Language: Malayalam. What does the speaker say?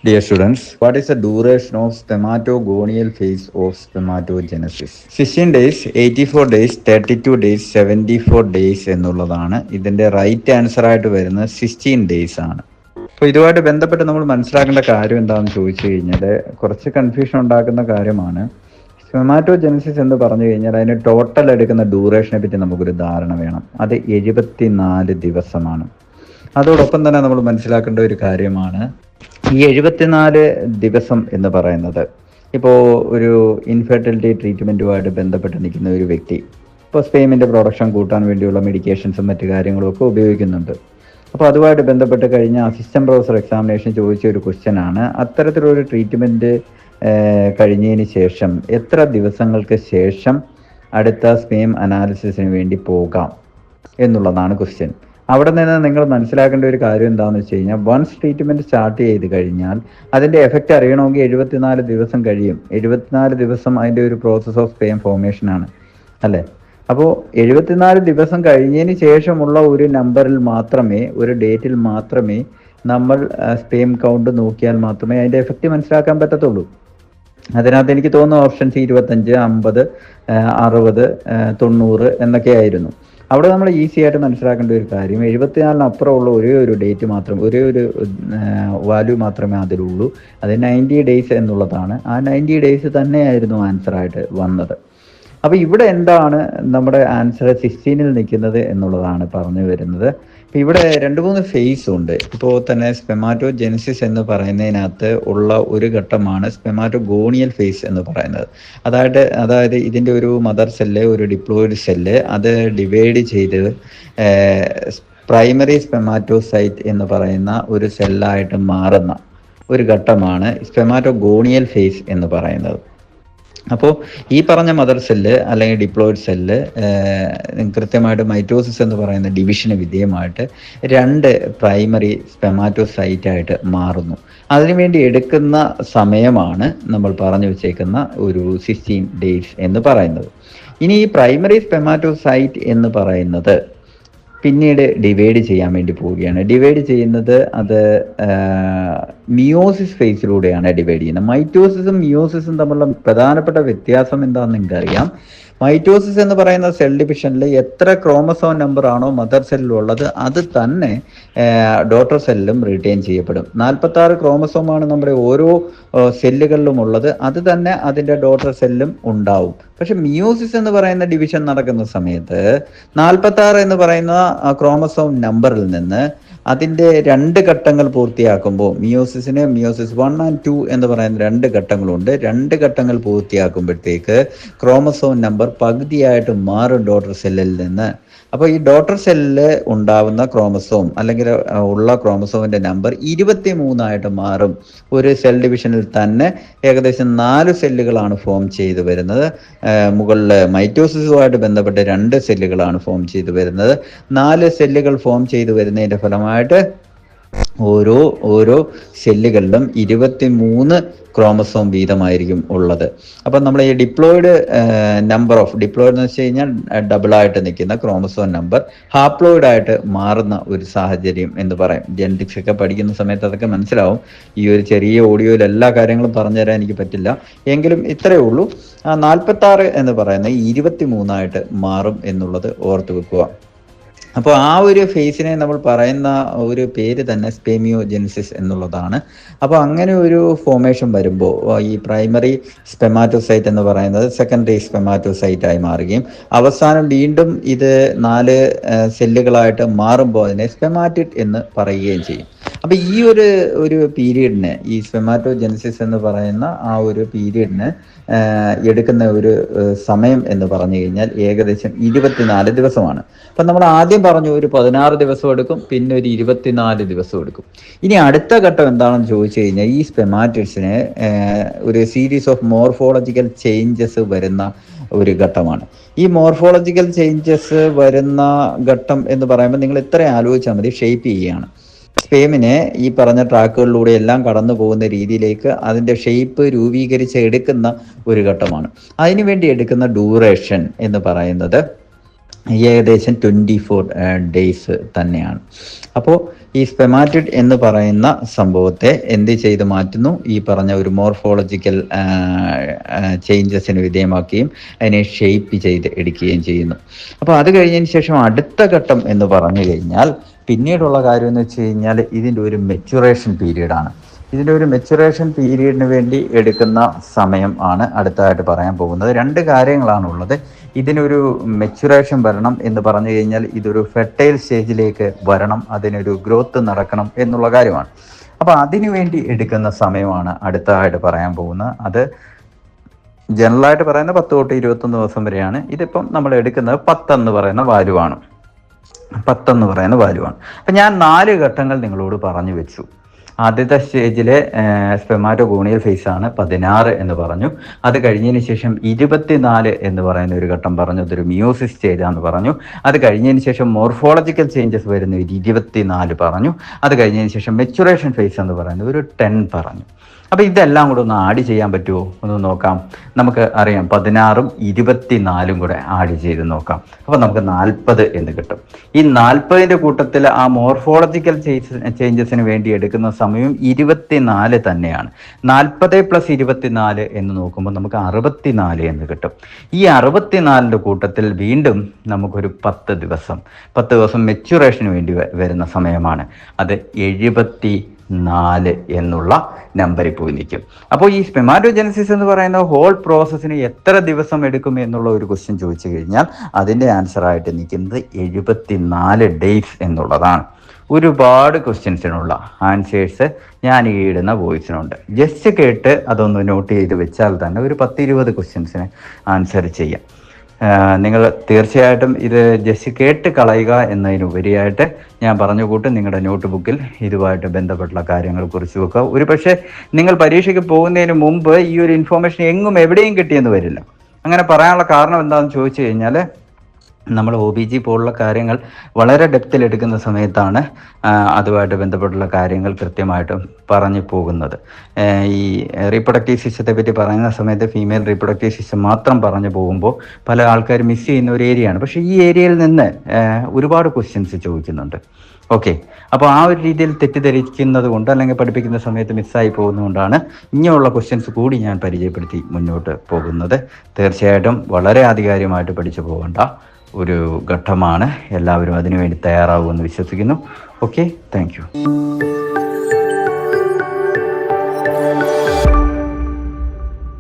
Dear students, what is the duration of spermatogonial phase of spermatogenesis? 16 days, 84 days, 32 days, 74 days എന്നുള്ളതാണ് ഇതിൻ്റെ റൈറ്റ് ആൻസർ ആയിട്ട് വരുന്നത് 16 ഡേയ്സ് ആണ്. അപ്പോൾ ഇതുമായിട്ട് ബന്ധപ്പെട്ട് നമ്മൾ മനസ്സിലാക്കേണ്ട കാര്യം എന്താണെന്ന് ചോദിച്ചു കഴിഞ്ഞാൽ കുറച്ച് കൺഫ്യൂഷൻ ഉണ്ടാക്കുന്ന കാര്യമാണ്. സ്പെമാറ്റോജെനസിസ് എന്ന് പറഞ്ഞു കഴിഞ്ഞാൽ അതിന് ടോട്ടൽ എടുക്കുന്ന ഡ്യൂറേഷനെ പറ്റി നമുക്കൊരു ധാരണ വേണം. അത് 74 ദിവസമാണ്. അതോടൊപ്പം തന്നെ നമ്മൾ മനസ്സിലാക്കേണ്ട ഒരു കാര്യമാണ് ഈ 74 ദിവസം എന്ന് പറയുന്നത് ഇപ്പോൾ ഒരു ഇൻഫെർട്ടിലിറ്റി ട്രീറ്റ്മെൻറ്റുമായിട്ട് ബന്ധപ്പെട്ട് നിൽക്കുന്ന ഒരു വ്യക്തി ഇപ്പോൾ സ്പേമിൻ്റെ പ്രൊഡക്ഷൻ കൂട്ടാൻ വേണ്ടിയുള്ള മെഡിക്കേഷൻസും മറ്റു കാര്യങ്ങളും ഒക്കെ ഉപയോഗിക്കുന്നുണ്ട്. അപ്പോൾ അതുമായിട്ട് ബന്ധപ്പെട്ട് കഴിഞ്ഞ അസിസ്റ്റന്റ് പ്രൊഫസർ എക്സാമിനേഷൻ ചോദിച്ച ഒരു ക്വസ്റ്റ്യൻ ആണ്, അത്തരത്തിലൊരു ട്രീറ്റ്മെൻറ്റ് കഴിഞ്ഞതിന് ശേഷം എത്ര ദിവസങ്ങൾക്ക് ശേഷം അടുത്ത സ്പേം അനാലിസിസിന് വേണ്ടി പോകാം എന്നുള്ളതാണ് ക്വസ്റ്റ്യൻ. അവിടെ നിന്ന് നിങ്ങൾ മനസ്സിലാക്കേണ്ട ഒരു കാര്യം എന്താണെന്ന് വെച്ച് കഴിഞ്ഞാൽ വൺസ് ട്രീറ്റ്മെൻറ്റ് സ്റ്റാർട്ട് ചെയ്ത് കഴിഞ്ഞാൽ അതിൻ്റെ എഫക്റ്റ് അറിയണമെങ്കിൽ 74 ദിവസം കഴിയും. 74 ദിവസം അതിൻ്റെ ഒരു പ്രോസസ് ഓഫ് സ്പേം ഫോർമേഷൻ ആണ് അല്ലേ. അപ്പോൾ 74 ദിവസം കഴിഞ്ഞതിന് ശേഷമുള്ള ഒരു നമ്പറിൽ മാത്രമേ, ഒരു ഡേറ്റിൽ മാത്രമേ നമ്മൾ സ്പേം കൗണ്ട് നോക്കിയാൽ മാത്രമേ അതിൻ്റെ എഫക്റ്റ് മനസ്സിലാക്കാൻ പറ്റത്തുള്ളൂ. അതിനകത്ത് എനിക്ക് തോന്നുന്നു ഓപ്ഷൻസ് 25, 50, 60, 90 എന്നൊക്കെ ആയിരുന്നു. അവിടെ നമ്മൾ ഈസി ആയിട്ട് മനസ്സിലാക്കേണ്ട ഒരു കാര്യം 74 അപ്പുറമുള്ള ഒരേ ഒരു ഡേറ്റ് മാത്രം, ഒരേ ഒരു വാല്യൂ മാത്രമേ അതിലുള്ളൂ. അത് 90 ഡേയ്സ് എന്നുള്ളതാണ്. ആ 90 ഡേയ്സ് തന്നെയായിരുന്നു ആൻസറായിട്ട് വന്നത്. അപ്പോൾ ഇവിടെ എന്താണ് നമ്മുടെ ആൻസർ 16ൽ നിൽക്കുന്നത് എന്നുള്ളതാണ് പറഞ്ഞു വരുന്നത്. അപ്പോൾ ഇവിടെ 2-3 ഫേസ് ഉണ്ട്. ഇപ്പോൾ തന്നെ സ്പെമാറ്റോജെനസിസ് എന്ന് പറയുന്നതിനകത്ത് ഉള്ള ഒരു ഘട്ടമാണ് സ്പെമാറ്റോഗോണിയൽ ഫേസ് എന്ന് പറയുന്നത്. അതായത് ഇതിൻ്റെ ഒരു മദർ സെല്ല്, ഒരു ഡിപ്ലോയിഡ് സെല്ല്, അത് ഡിവൈഡ് ചെയ്ത് പ്രൈമറി സ്പെമാറ്റോസൈറ്റ് എന്ന് പറയുന്ന ഒരു സെല്ലായിട്ട് മാറുന്ന ഒരു ഘട്ടമാണ് സ്പെമാറ്റോഗോണിയൽ ഫേസ് എന്ന് പറയുന്നത്. അപ്പോൾ ഈ പറഞ്ഞ മദർ സെല്ല് അല്ലെങ്കിൽ ഡിപ്ലോയിഡ് സെല്ല് കൃത്യമായിട്ട് മൈറ്റോസിസ് എന്ന് പറയുന്ന ഡിവിഷന് വിധേയമായിട്ട് 2 പ്രൈമറി സ്പെമാറ്റോസൈറ്റായിട്ട് മാറുന്നു. അതിനുവേണ്ടി എടുക്കുന്ന സമയമാണ് നമ്മൾ പറഞ്ഞു വെച്ചേക്കുന്ന ഒരു 16 ഡേയ്സ് എന്ന് പറയുന്നത്. ഇനി ഈ പ്രൈമറി സ്പെമാറ്റോസൈറ്റ് എന്ന് പറയുന്നത് പിന്നീട് ഡിവൈഡ് ചെയ്യാൻ വേണ്ടി പോവുകയാണ്. ഡിവൈഡ് ചെയ്യുന്നത് അത് മിയോസിസ് ഫേസിലൂടെയാണ് ഡിവൈഡ് ചെയ്യുന്നത്. മൈറ്റോസിസും മിയോസിസും തമ്മിലുള്ള പ്രധാനപ്പെട്ട വ്യത്യാസം എന്താണെന്ന് നിങ്ങൾക്കറിയാം. മൈറ്റോസിസ് എന്ന് പറയുന്ന സെൽ ഡിവിഷനിൽ എത്ര ക്രോമസോം നമ്പർ ആണോ മദർ സെല്ലിലുള്ളത് അത് തന്നെ ഡോട്ടർ സെല്ലിലും റിട്ടേൺ ചെയ്യപ്പെടും. 46 ക്രോമസോമാണ് നമ്മുടെ ഓരോ സെല്ലുകളിലും ഉള്ളത്, അത് തന്നെ അതിൻ്റെ ഡോട്ടർ സെല്ലും ഉണ്ടാവും. പക്ഷെ മിയോസിസ് എന്ന് പറയുന്ന ഡിവിഷൻ നടക്കുന്ന സമയത്ത് 46 എന്ന് പറയുന്ന ക്രോമസോം നമ്പറിൽ നിന്ന് അതിൻ്റെ 2 ഘട്ടങ്ങൾ പൂർത്തിയാക്കുമ്പോൾ മിയോസിസ് 1 and 2 എന്ന് പറയുന്ന 2 ഘട്ടങ്ങളുണ്ട്. 2 ഘട്ടങ്ങൾ പൂർത്തിയാക്കുമ്പോഴത്തേക്ക് ക്രോമസോം നമ്പർ പകുതിയായിട്ട് മാറും ഡോട്ടർ സെല്ലിൽ നിന്ന്. അപ്പോൾ ഈ ഡോട്ടർ സെല്ലിൽ ഉണ്ടാവുന്ന ക്രോമസോം അല്ലെങ്കിൽ ഉള്ള ക്രോമസോമിൻ്റെ നമ്പർ 23 മാറും. ഒരു സെൽ ഡിവിഷനിൽ തന്നെ ഏകദേശം 4 സെല്ലുകളാണ് ഫോം ചെയ്തു വരുന്നത്. മുകളിൽ മൈറ്റോസിസുമായിട്ട് ബന്ധപ്പെട്ട് 2 സെല്ലുകളാണ് ഫോം ചെയ്തു വരുന്നത്. 4 സെല്ലുകൾ ഫോം ചെയ്തു വരുന്നതിൻ്റെ ഫലമായിട്ട് ഓരോ സെല്ലുകളിലും 23 ക്രോമസോം വീതമായിരിക്കും ഉള്ളത്. അപ്പം നമ്മൾ ഈ ഡിപ്ലോയിഡ് എന്ന് വെച്ച് കഴിഞ്ഞാൽ ഡബിളായിട്ട് നിൽക്കുന്ന ക്രോമസോം നമ്പർ ഹാപ്ലോയിഡ് ആയിട്ട് മാറുന്ന ഒരു സാഹചര്യം എന്ന് പറയും. ജെനറ്റിക്സ് ഒക്കെ പഠിക്കുന്ന സമയത്ത് അതൊക്കെ മനസ്സിലാവും. ഈ ഒരു ചെറിയ ഓഡിയോയിൽ എല്ലാ കാര്യങ്ങളും പറഞ്ഞു തരാൻ എനിക്ക് പറ്റില്ല, എങ്കിലും ഇത്രയേ ഉള്ളൂ. 46 എന്ന് പറയുന്നത് 23 മാറും എന്നുള്ളത് ഓർത്ത് വെക്കുക. അപ്പോൾ ആ ഒരു ഫേസിനെ നമ്മൾ പറയുന്ന ഒരു പേര് തന്നെ സ്പെമിയോജെനസിസ് എന്നുള്ളതാണ്. അപ്പോൾ അങ്ങനെ ഒരു ഫോർമേഷൻ വരുമ്പോൾ ഈ പ്രൈമറി സ്പെമാറ്റോസൈറ്റ് എന്ന് പറയുന്നത് സെക്കൻഡറി സ്പെമാറ്റോസൈറ്റായി മാറുകയും അവസാനം വീണ്ടും ഇത് 4 സെല്ലുകളായിട്ട് മാറുമ്പോൾ അതിനെ സ്പെമാറ്റിഡ് എന്ന് പറയുകയും ചെയ്യും. അപ്പോൾ ഈ ഒരു പീരീഡിന്, ഈ സ്പെമാറ്റോജെനസിസ് എന്ന് പറയുന്ന ആ ഒരു പീരീഡിന് എടുക്കുന്ന ഒരു സമയം എന്ന് പറഞ്ഞു കഴിഞ്ഞാൽ ഏകദേശം 24 ദിവസമാണ്. അപ്പം നമ്മൾ ആദ്യം പറഞ്ഞു ഒരു 16 ദിവസം എടുക്കും, പിന്നെ ഒരു 24 ദിവസം എടുക്കും. ഇനി അടുത്ത ഘട്ടം എന്താണെന്ന് ചോദിച്ചു കഴിഞ്ഞാൽ ഈ സ്പെമാറ്റിഡ്സിന് ഒരു സീരീസ് ഓഫ് മോർഫോളജിക്കൽ ചേഞ്ചസ് വരുന്ന ഒരു ഘട്ടമാണ്. ഈ മോർഫോളജിക്കൽ ചേഞ്ചസ് വരുന്ന ഘട്ടം എന്ന് പറയുമ്പോൾ നിങ്ങൾ ഇത്ര ആലോചിച്ചാൽ മതി. ഷേപ്പ് ചെയ്യുകയാണ്. സ്പേമിനെ ഈ പറഞ്ഞ ട്രാക്കുകളിലൂടെ എല്ലാം കടന്നു പോകുന്ന രീതിയിലേക്ക് അതിൻ്റെ ഷേപ്പ് രൂപീകരിച്ച് എടുക്കുന്ന ഒരു ഘട്ടമാണ്. അതിനുവേണ്ടി എടുക്കുന്ന ഡ്യൂറേഷൻ എന്ന് പറയുന്നത് ഏകദേശം 24 ഡേയ്സ് തന്നെയാണ്. അപ്പോൾ ഈ സ്പെമാറ്റിഡ് എന്ന് പറയുന്ന സംഭവത്തെ എന്ത് ചെയ്ത് മാറ്റുന്നു? ഈ പറഞ്ഞ ഒരു മോർഫോളജിക്കൽ ചേഞ്ചസിന് വിധേയമാക്കുകയും അതിനെ ഷേപ്പ് ചെയ്ത് എടുക്കുകയും ചെയ്യുന്നു. അപ്പോൾ അത് കഴിഞ്ഞതിന് ശേഷം അടുത്ത ഘട്ടം എന്ന് പറഞ്ഞു കഴിഞ്ഞാൽ പിന്നീടുള്ള കാര്യം എന്ന് വെച്ച് കഴിഞ്ഞാൽ ഇതിൻ്റെ ഒരു മെച്ചുറേഷൻ പീരീഡാണ്. ഇതിൻ്റെ ഒരു മെച്ചുറേഷൻ പീരീഡിന് വേണ്ടി എടുക്കുന്ന സമയം ആണ് അടുത്തതായിട്ട് പറയാൻ പോകുന്നത്. രണ്ട് കാര്യങ്ങളാണുള്ളത്. ഇതിനൊരു മെച്ചുറേഷൻ വരണം എന്ന് പറഞ്ഞു കഴിഞ്ഞാൽ ഇതൊരു ഫെർട്ടൈൽ സ്റ്റേജിലേക്ക് വരണം, അതിനൊരു ഗ്രോത്ത് നടക്കണം എന്നുള്ള കാര്യമാണ്. അപ്പോൾ അതിനു വേണ്ടി എടുക്കുന്ന സമയമാണ് അടുത്തതായിട്ട് പറയാൻ പോകുന്നത്. അത് ജനറലായിട്ട് പറയുന്നത് 10 തൊട്ട് 21 ദിവസം വരെയാണ്. ഇതിപ്പം നമ്മൾ എടുക്കുന്നത് 10 എന്ന് പറയുന്ന വാല്യുവാണ്. അപ്പം ഞാൻ 4 ഘട്ടങ്ങൾ നിങ്ങളോട് പറഞ്ഞു വെച്ചു. ആദ്യത്തെ സ്റ്റേജിലെ സ്പെമാറ്റോഗോണിയൽ ഫേസ് ആണ് 16 എന്ന് പറഞ്ഞു. അത് കഴിഞ്ഞതിന് ശേഷം 24 എന്ന് പറയുന്ന ഒരു ഘട്ടം പറഞ്ഞു, അതൊരു മിയോസിസ് സ്റ്റേജാന്ന് പറഞ്ഞു. അത് കഴിഞ്ഞതിന് ശേഷം മോർഫോളജിക്കൽ ചേഞ്ചസ് വരുന്ന ഒരു 24 പറഞ്ഞു. അത് കഴിഞ്ഞതിന് ശേഷം മെച്ചുറേഷൻ ഫേസ് എന്ന് പറയുന്നത് ഒരു 10 പറഞ്ഞു. അപ്പോൾ ഇതെല്ലാം കൂടെ ഒന്ന് ആഡ് ചെയ്യാൻ പറ്റുമോ ഒന്ന് നോക്കാം. നമുക്ക് അറിയാം 16ഉം 24ഉം കൂടെ ആഡ് ചെയ്ത് നോക്കാം. അപ്പോൾ നമുക്ക് 40 എന്ന് കിട്ടും. ഈ 40ൻ്റെ കൂട്ടത്തിൽ ആ മോർഫോളജിക്കൽ ചേഞ്ചസിന് വേണ്ടി എടുക്കുന്ന സമയം 24 തന്നെയാണ്. 40 + 24 എന്ന് നോക്കുമ്പോൾ നമുക്ക് 64 എന്ന് കിട്ടും. ഈ 64ൻ്റെ കൂട്ടത്തിൽ വീണ്ടും നമുക്കൊരു 10 ദിവസം മെച്ചുറേഷന് വേണ്ടി വരുന്ന സമയമാണ്. അത് 74 എന്നുള്ള നമ്പറിൽ പോയി നിൽക്കും. അപ്പോൾ ഈ സ്പെമാറ്റോജെനസിസ് എന്ന് പറയുന്ന ഹോൾ പ്രോസസ്സിന് എത്ര ദിവസം എടുക്കും എന്നുള്ള ഒരു ക്വസ്റ്റ്യൻ ചോദിച്ചു കഴിഞ്ഞാൽ അതിൻ്റെ ആൻസറായിട്ട് നിൽക്കുന്നത് 74 ഡേയ്സ് എന്നുള്ളതാണ്. ഒരുപാട് ക്വസ്റ്റ്യൻസിനുള്ള ആൻസേഴ്സ് ഞാൻ ഈ ഇടുന്ന വോയിസിനുണ്ട്. ജസ്റ്റ് കേട്ട് അതൊന്ന് നോട്ട് ചെയ്ത് വെച്ചാൽ തന്നെ ഒരു 10-20 ക്വസ്റ്റ്യൻസിന് ആൻസർ ചെയ്യാം. നിങ്ങൾ തീർച്ചയായിട്ടും ഇത് ജസ്റ്റ് കേട്ട് കളയുക എന്നതിനുപരിയായിട്ട് ഞാൻ പറഞ്ഞ കൂട്ട് നിങ്ങളുടെ നോട്ട് ബുക്കിൽ ഇതുമായിട്ട് ബന്ധപ്പെട്ടുള്ള കാര്യങ്ങൾ കുറിച്ച് വെക്കുക. ഒരു പക്ഷേ നിങ്ങൾ പരീക്ഷയ്ക്ക് പോകുന്നതിന് മുമ്പ് ഈ ഒരു ഇൻഫോർമേഷൻ എങ്ങും എവിടെയും കിട്ടിയെന്ന് വരില്ല. അങ്ങനെ പറയാനുള്ള കാരണം എന്താണെന്ന് ചോദിച്ചു കഴിഞ്ഞാൽ നമ്മൾ OBG പോലുള്ള കാര്യങ്ങൾ വളരെ ഡെപ്തിൽ എടുക്കുന്ന സമയത്താണ് അതുമായിട്ട് ബന്ധപ്പെട്ടുള്ള കാര്യങ്ങൾ കൃത്യമായിട്ടും പറഞ്ഞു പോകുന്നത്. ഈ റീപ്രൊഡക്റ്റീവ് സിസ്റ്റത്തെ പറ്റി പറയുന്ന സമയത്ത് ഫീമെയിൽ റീപ്രൊഡക്റ്റീവ് സിസ്റ്റം മാത്രം പറഞ്ഞു പോകുമ്പോൾ പല ആൾക്കാർ മിസ് ചെയ്യുന്ന ഒരു ഏരിയയാണ്. പക്ഷേ ഈ ഏരിയയിൽ നിന്ന് ഒരുപാട് ക്വസ്റ്റ്യൻസ് ചോദിക്കുന്നുണ്ട്. ഓക്കെ, അപ്പോൾ ആ ഒരു രീതിയിൽ തെറ്റിദ്ധരിക്കുന്നത് കൊണ്ട് അല്ലെങ്കിൽ പഠിപ്പിക്കുന്ന സമയത്ത് മിസ്സായി പോകുന്നതുകൊണ്ടാണ് ഇങ്ങനെയുള്ള ക്വസ്റ്റ്യൻസ് കൂടി ഞാൻ പരിചയപ്പെടുത്തി മുന്നോട്ട് പോകുന്നത്. തീർച്ചയായിട്ടും വളരെ ആധികാരികമായിട്ട് പഠിച്ചു പോകേണ്ട ഒരു ഘട്ടമാണ്. എല്ലാവരും അതിനുവേണ്ടി തയ്യാറാകുമെന്ന് വിശ്വസിക്കുന്നു. Okay, thank you.